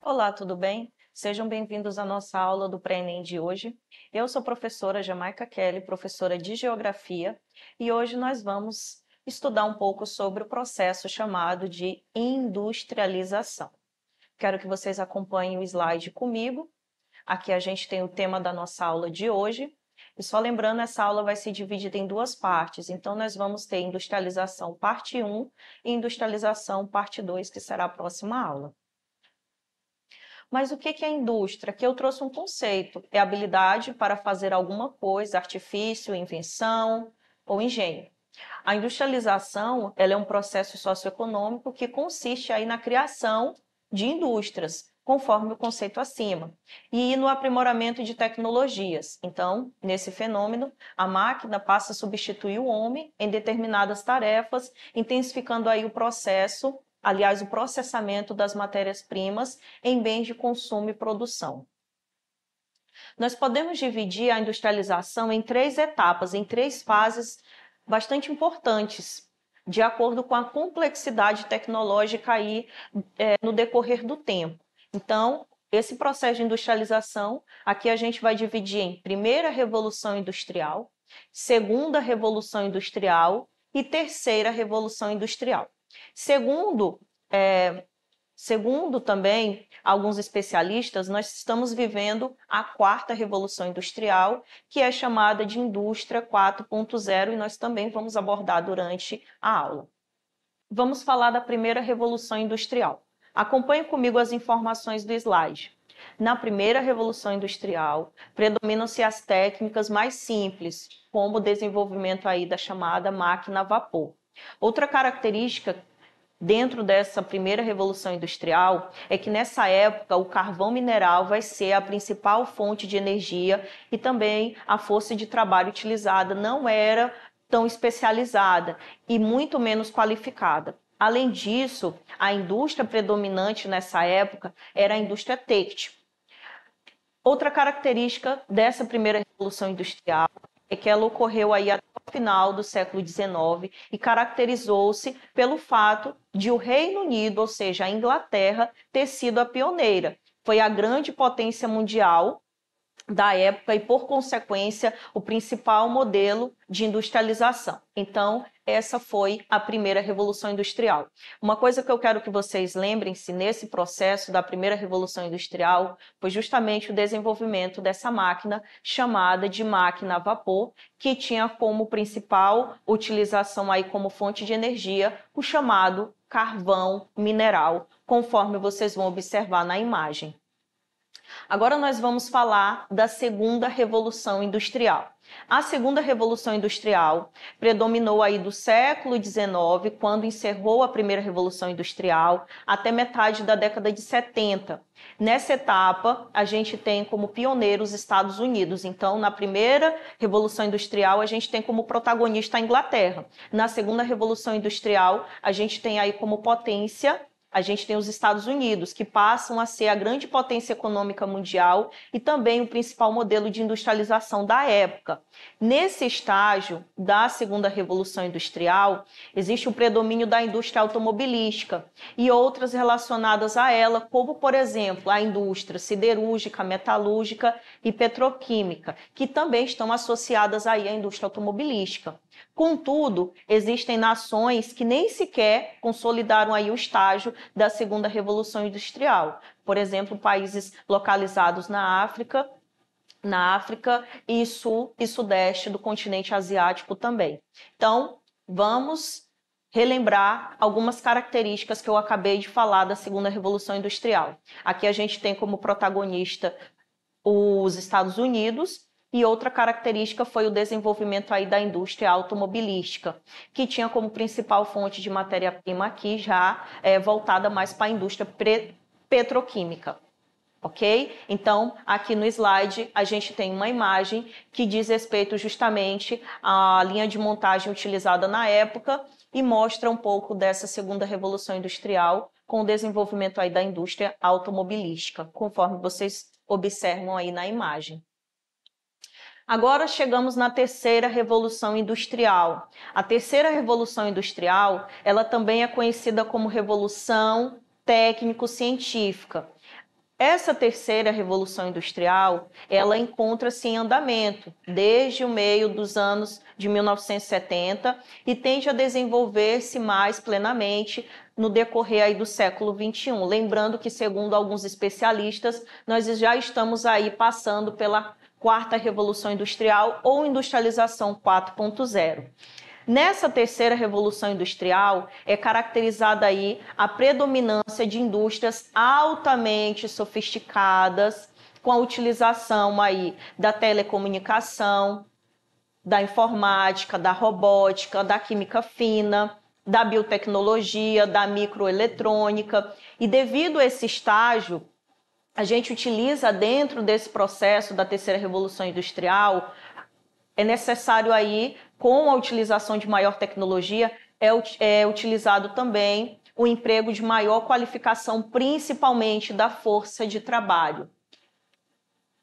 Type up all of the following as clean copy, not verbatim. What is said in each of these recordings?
Olá, tudo bem? Sejam bem-vindos à nossa aula do Pré-ENEM de hoje. Eu sou a professora Jamaica Kelly, professora de Geografia, e hoje nós vamos estudar um pouco sobre o processo chamado de industrialização. Quero que vocês acompanhem o slide comigo. Aqui a gente tem o tema da nossa aula de hoje. E só lembrando, essa aula vai ser dividida em duas partes. Então, nós vamos ter industrialização parte 1 e industrialização parte 2, que será a próxima aula. Mas o que é indústria? Aqui eu trouxe um conceito, é habilidade para fazer alguma coisa, artifício, invenção ou engenho. A industrialização, ela é um processo socioeconômico que consiste aí na criação de indústrias, conforme o conceito acima, e no aprimoramento de tecnologias. Então, nesse fenômeno, a máquina passa a substituir o homem em determinadas tarefas, intensificando aí o processo, aliás, o processamento das matérias-primas em bens de consumo e produção. Nós podemos dividir a industrialização em 3 etapas, em 3 fases bastante importantes, de acordo com a complexidade tecnológica aí, no decorrer do tempo. Então, esse processo de industrialização, aqui a gente vai dividir em primeira revolução industrial, segunda revolução industrial e terceira revolução industrial. Segundo também alguns especialistas, nós estamos vivendo a quarta revolução industrial, que é chamada de indústria 4.0, e nós também vamos abordar durante a aula. Vamos falar da primeira revolução industrial. Acompanhe comigo as informações do slide. Na primeira revolução industrial, predominam-se as técnicas mais simples, como o desenvolvimento aí da chamada máquina a vapor. Outra característica dentro dessa primeira revolução industrial é que nessa época o carvão mineral vai ser a principal fonte de energia e também a força de trabalho utilizada não era tão especializada e muito menos qualificada. Além disso, a indústria predominante nessa época era a indústria têxtil. Outra característica dessa primeira revolução industrial é que ela ocorreu aí até o final do século XIX e caracterizou-se pelo fato de o Reino Unido, ou seja, a Inglaterra, ter sido a pioneira. Foi a grande potência mundial da época e, por consequência, o principal modelo de industrialização. Então, essa foi a primeira revolução industrial. Uma coisa que eu quero que vocês lembrem-se nesse processo da primeira revolução industrial foi justamente o desenvolvimento dessa máquina chamada de máquina a vapor, que tinha como principal utilização aí como fonte de energia o chamado carvão mineral, conforme vocês vão observar na imagem. Agora nós vamos falar da segunda revolução industrial. A segunda revolução industrial predominou aí do século XIX, quando encerrou a primeira revolução industrial, até metade da década de 70. Nessa etapa, a gente tem como pioneiro os Estados Unidos. Então, na primeira revolução industrial, a gente tem como protagonista a Inglaterra. Na segunda revolução industrial, a gente tem aí como potência a gente tem os Estados Unidos, que passam a ser a grande potência econômica mundial e também o principal modelo de industrialização da época. Nesse estágio da segunda revolução industrial, existe o predomínio da indústria automobilística e outras relacionadas a ela, como, por exemplo, a indústria siderúrgica, metalúrgica e petroquímica, que também estão associadas aí à indústria automobilística. Contudo, existem nações que nem sequer consolidaram aí o estágio da segunda revolução industrial. Por exemplo, países localizados na África e sul e sudeste do continente asiático também. Então, vamos relembrar algumas características que eu acabei de falar da segunda revolução industrial. Aqui a gente tem como protagonista os Estados Unidos. E outra característica foi o desenvolvimento aí da indústria automobilística, que tinha como principal fonte de matéria-prima aqui já voltada mais para a indústria petroquímica. Ok? Então, aqui no slide, a gente tem uma imagem que diz respeito justamente à linha de montagem utilizada na época e mostra um pouco dessa segunda revolução industrial com o desenvolvimento aí da indústria automobilística, conforme vocês observam aí na imagem. Agora chegamos na terceira revolução industrial. A terceira revolução industrial, ela também é conhecida como revolução técnico-científica. Essa terceira revolução industrial, ela encontra-se em andamento desde o meio dos anos de 1970 e tende a desenvolver-se mais plenamente no decorrer aí do século XXI. Lembrando que, segundo alguns especialistas, nós já estamos aí passando pela quarta revolução industrial ou industrialização 4.0. Nessa terceira revolução industrial é caracterizada aí a predominância de indústrias altamente sofisticadas, com a utilização aí da telecomunicação, da informática, da robótica, da química fina, da biotecnologia, da microeletrônica. E devido a esse estágio, a gente utiliza dentro desse processo da terceira revolução industrial, é necessário aí, com a utilização de maior tecnologia, é utilizado também o emprego de maior qualificação, principalmente da força de trabalho.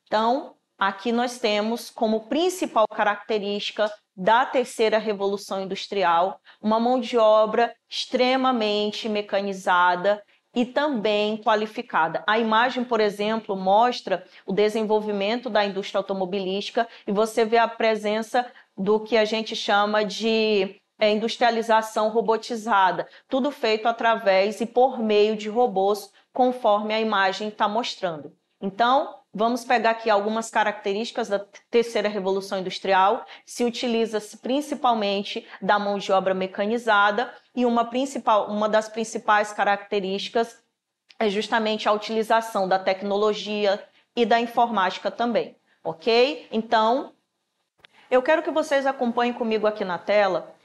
Então, aqui nós temos como principal característica da terceira revolução industrial uma mão de obra extremamente mecanizada e também qualificada. A imagem, por exemplo, mostra o desenvolvimento da indústria automobilística e você vê a presença do que a gente chama de industrialização robotizada, tudo feito através e por meio de robôs, conforme a imagem está mostrando. Então, vamos pegar aqui algumas características da terceira revolução industrial. Se utiliza-se principalmente da mão de obra mecanizada e uma das principais características é justamente a utilização da tecnologia e da informática também, ok? Então, eu quero que vocês acompanhem comigo aqui na tela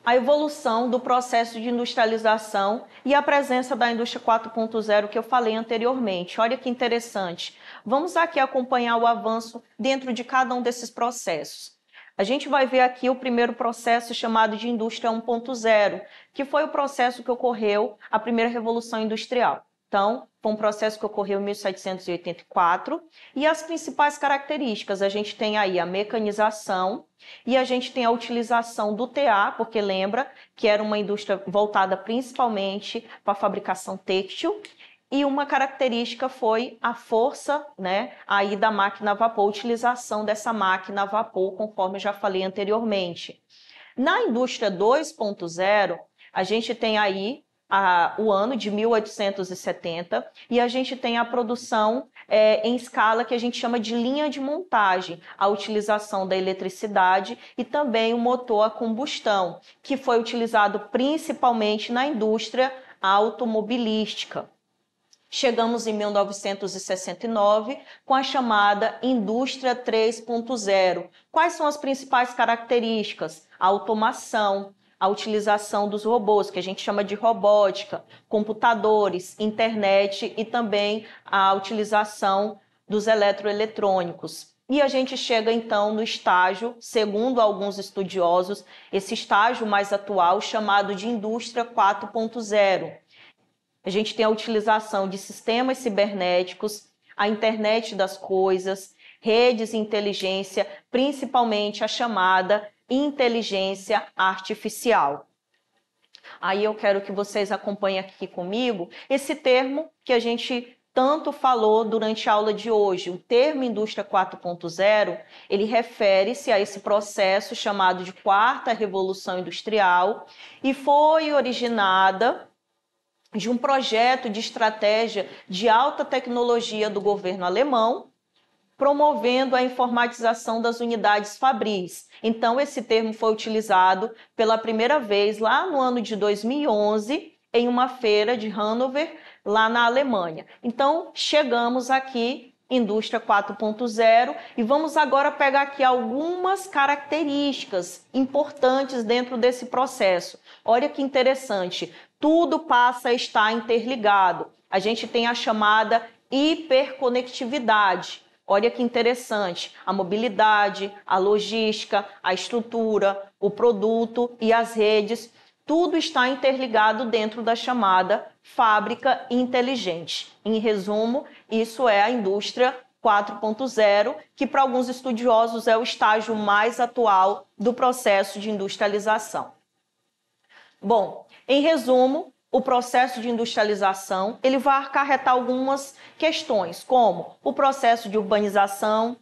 a evolução do processo de industrialização e a presença da indústria 4.0 que eu falei anteriormente. Olha que interessante. Vamos aqui acompanhar o avanço dentro de cada um desses processos. A gente vai ver aqui o primeiro processo chamado de indústria 1.0, que foi o processo que ocorreu a primeira revolução industrial. Então, foi um processo que ocorreu em 1784 e as principais características, a gente tem aí a mecanização e a gente tem a utilização do TA, porque lembra que era uma indústria voltada principalmente para a fabricação têxtil, e uma característica foi a força, né, aí da máquina a vapor, a utilização dessa máquina a vapor, conforme eu já falei anteriormente. Na indústria 2.0, a gente tem aí o ano de 1870 e a gente tem a produção em escala que a gente chama de linha de montagem, a utilização da eletricidade e também o motor a combustão, que foi utilizado principalmente na indústria automobilística. Chegamos em 1969 com a chamada indústria 3.0. Quais são as principais características? A automação, a utilização dos robôs, que a gente chama de robótica, computadores, internet e também a utilização dos eletroeletrônicos. E a gente chega então no estágio, segundo alguns estudiosos, esse estágio mais atual chamado de indústria 4.0. A gente tem a utilização de sistemas cibernéticos, a internet das coisas, redes e inteligência, principalmente a chamada inteligência artificial. Aí eu quero que vocês acompanhem aqui comigo esse termo que a gente tanto falou durante a aula de hoje. O termo indústria 4.0, ele refere-se a esse processo chamado de quarta revolução industrial e foi originada de um projeto de estratégia de alta tecnologia do governo alemão, promovendo a informatização das unidades fabris. Então, esse termo foi utilizado pela primeira vez lá no ano de 2011, em uma feira de Hannover, lá na Alemanha. Então, chegamos aqui, indústria 4.0, e vamos agora pegar aqui algumas características importantes dentro desse processo. Olha que interessante, tudo passa a estar interligado. A gente tem a chamada hiperconectividade. Olha que interessante, a mobilidade, a logística, a estrutura, o produto e as redes, tudo está interligado dentro da chamada fábrica inteligente. Em resumo, isso é a indústria 4.0, que para alguns estudiosos é o estágio mais atual do processo de industrialização. Bom, em resumo, o processo de industrialização ele vai acarretar algumas questões, como o processo de urbanização,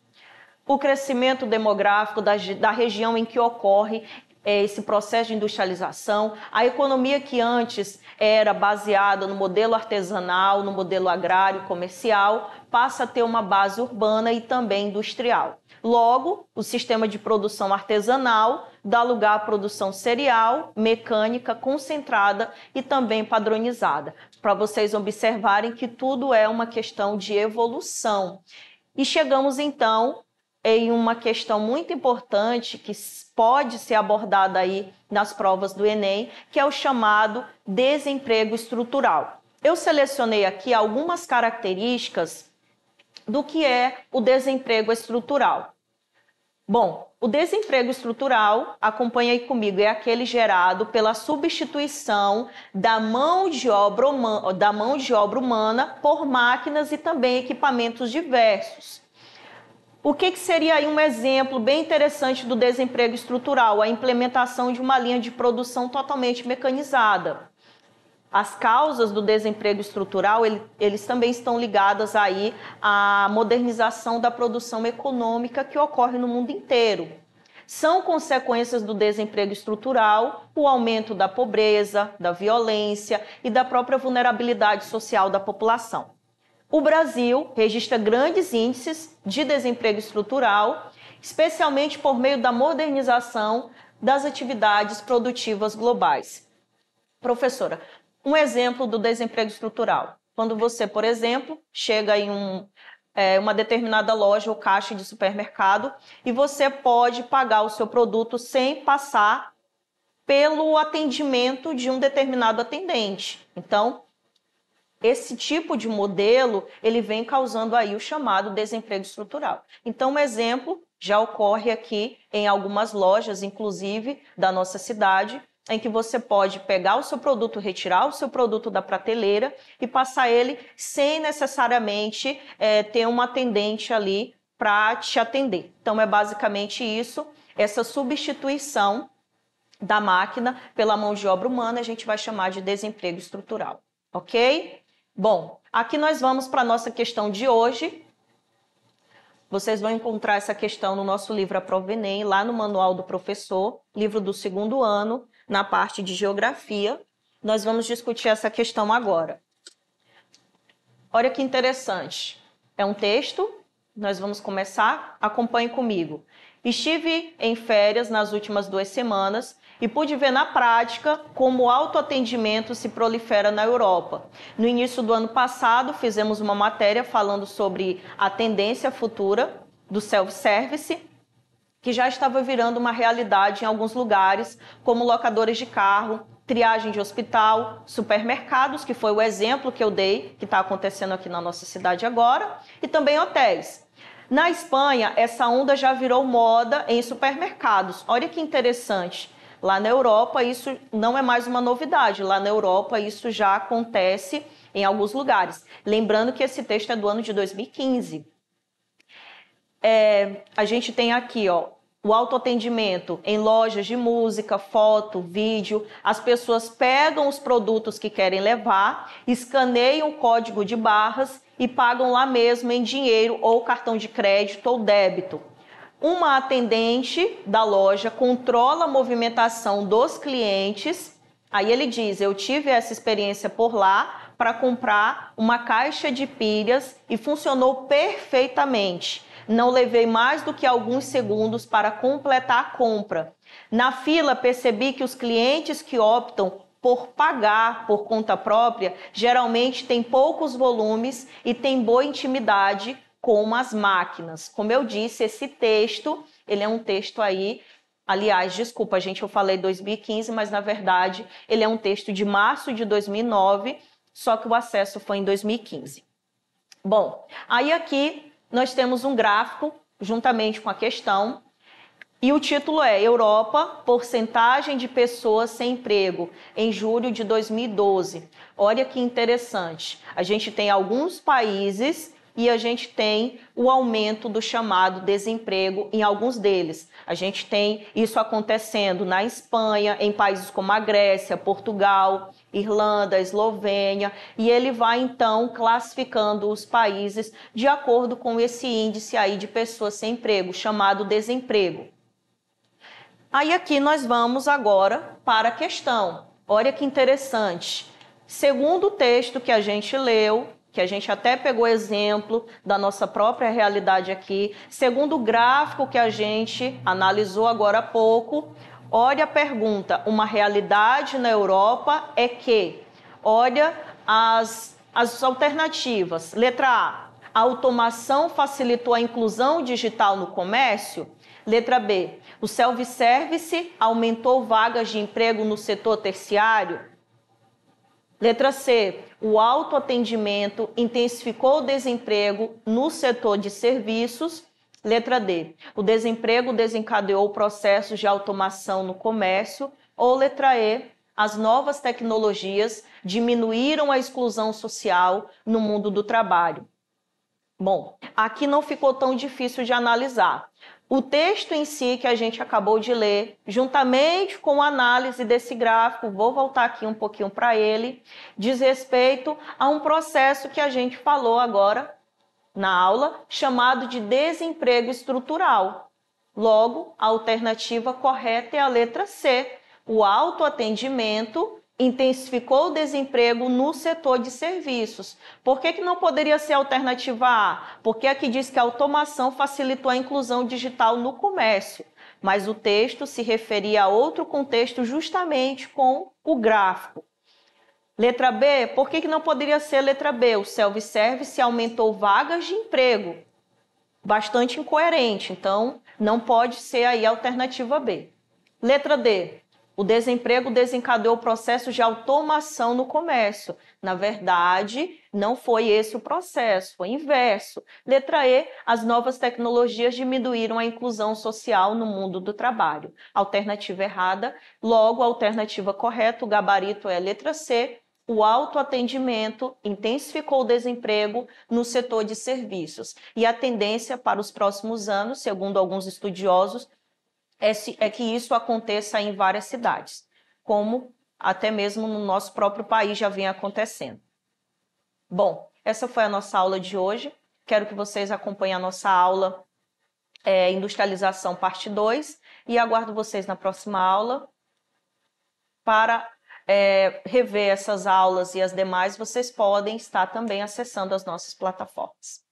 o crescimento demográfico da região em que ocorre esse processo de industrialização, a economia que antes era baseada no modelo artesanal, no modelo agrário comercial, passa a ter uma base urbana e também industrial. Logo, o sistema de produção artesanal dá lugar à produção serial, mecânica, concentrada e também padronizada, para vocês observarem que tudo é uma questão de evolução. E chegamos então em uma questão muito importante que pode ser abordada aí nas provas do Enem, que é o chamado desemprego estrutural. Eu selecionei aqui algumas características do que é o desemprego estrutural. Bom, o desemprego estrutural, acompanha aí comigo, é aquele gerado pela substituição da mão de obra humana por máquinas e também equipamentos diversos. O que seria aí um exemplo bem interessante do desemprego estrutural? A implementação de uma linha de produção totalmente mecanizada. As causas do desemprego estrutural, eles também estão ligadas aí à modernização da produção econômica que ocorre no mundo inteiro. São consequências do desemprego estrutural o aumento da pobreza, da violência e da própria vulnerabilidade social da população. O Brasil registra grandes índices de desemprego estrutural, especialmente por meio da modernização das atividades produtivas globais. Professora, um exemplo do desemprego estrutural. Quando você, por exemplo, chega em uma determinada loja ou caixa de supermercado e você pode pagar o seu produto sem passar pelo atendimento de um determinado atendente. Então, esse tipo de modelo, ele vem causando aí o chamado desemprego estrutural. Então, um exemplo já ocorre aqui em algumas lojas, inclusive da nossa cidade, em que você pode pegar o seu produto, retirar o seu produto da prateleira e passar ele sem necessariamente ter um atendente ali para te atender. Então, é basicamente isso, essa substituição da máquina pela mão de obra humana, a gente vai chamar de desemprego estrutural, ok? Bom, aqui nós vamos para a nossa questão de hoje. Vocês vão encontrar essa questão no nosso livro A Prova Enem, lá no Manual do Professor, livro do 2º ano, na parte de Geografia. Nós vamos discutir essa questão agora. Olha que interessante. É um texto, nós vamos começar. Acompanhe comigo. Estive em férias nas últimas 2 semanas e pude ver na prática como o autoatendimento se prolifera na Europa. No início do ano passado, fizemos uma matéria falando sobre a tendência futura do self-service, que já estava virando uma realidade em alguns lugares, como locadores de carro, triagem de hospital, supermercados, que foi o exemplo que eu dei, que está acontecendo aqui na nossa cidade agora, e também hotéis. Na Espanha, essa onda já virou moda em supermercados. Olha que interessante. Lá na Europa, isso não é mais uma novidade. Lá na Europa, isso já acontece em alguns lugares. Lembrando que esse texto é do ano de 2015. A gente tem aqui, ó, o autoatendimento em lojas de música, foto, vídeo. As pessoas pegam os produtos que querem levar, escaneiam o código de barras e pagam lá mesmo em dinheiro ou cartão de crédito ou débito. Uma atendente da loja controla a movimentação dos clientes. Aí ele diz, eu tive essa experiência por lá para comprar uma caixa de pilhas e funcionou perfeitamente. Não levei mais do que alguns segundos para completar a compra. Na fila, percebi que os clientes que optam por pagar por conta própria geralmente têm poucos volumes e têm boa intimidade com as máquinas. Como eu disse, esse texto, ele é um texto aí, aliás, desculpa, gente, eu falei 2015, mas na verdade ele é um texto de março de 2009, só que o acesso foi em 2015. Bom, aí aqui nós temos um gráfico, juntamente com a questão, E o título é Europa, porcentagem de pessoas sem emprego em julho de 2012. Olha que interessante. A gente tem alguns países e a gente tem o aumento do chamado desemprego em alguns deles. A gente tem isso acontecendo na Espanha, em países como a Grécia, Portugal, Irlanda, Eslovênia, e ele vai então classificando os países de acordo com esse índice aí de pessoas sem emprego, chamado desemprego. Aí aqui nós vamos agora para a questão. Olha que interessante. Segundo o texto que a gente leu, que a gente até pegou exemplo da nossa própria realidade aqui, segundo o gráfico que a gente analisou agora há pouco, olha a pergunta, uma realidade na Europa é que, olha as alternativas. Letra A automação facilitou a inclusão digital no comércio? Letra B, o self-service aumentou vagas de emprego no setor terciário? Letra C, o autoatendimento intensificou o desemprego no setor de serviços? Letra D, o desemprego desencadeou processos de automação no comércio? Ou letra E, as novas tecnologias diminuíram a exclusão social no mundo do trabalho? Bom, aqui não ficou tão difícil de analisar. O texto em si que a gente acabou de ler, juntamente com a análise desse gráfico, vou voltar aqui um pouquinho para ele, diz respeito a um processo que a gente falou agora na aula, chamado de desemprego estrutural. Logo, a alternativa correta é a letra C, o autoatendimento intensificou o desemprego no setor de serviços. Por que não poderia ser a alternativa A? Porque aqui diz que a automação facilitou a inclusão digital no comércio, mas o texto se referia a outro contexto justamente com o gráfico. Letra B, por que não poderia ser a letra B? O self-service aumentou vagas de emprego. Bastante incoerente, então não pode ser aí a alternativa B. Letra D, o desemprego desencadeou processos de automação no comércio. Na verdade, não foi esse o processo, foi inverso. Letra E, as novas tecnologias diminuíram a inclusão social no mundo do trabalho. Alternativa errada, logo a alternativa correta, o gabarito é a letra C, o autoatendimento intensificou o desemprego no setor de serviços. E a tendência para os próximos anos, segundo alguns estudiosos, é que isso aconteça em várias cidades, como até mesmo no nosso próprio país já vem acontecendo. Bom, essa foi a nossa aula de hoje. Quero que vocês acompanhem a nossa aula Industrialização Parte 2 e aguardo vocês na próxima aula. Para rever essas aulas e as demais, vocês podem estar também acessando as nossas plataformas.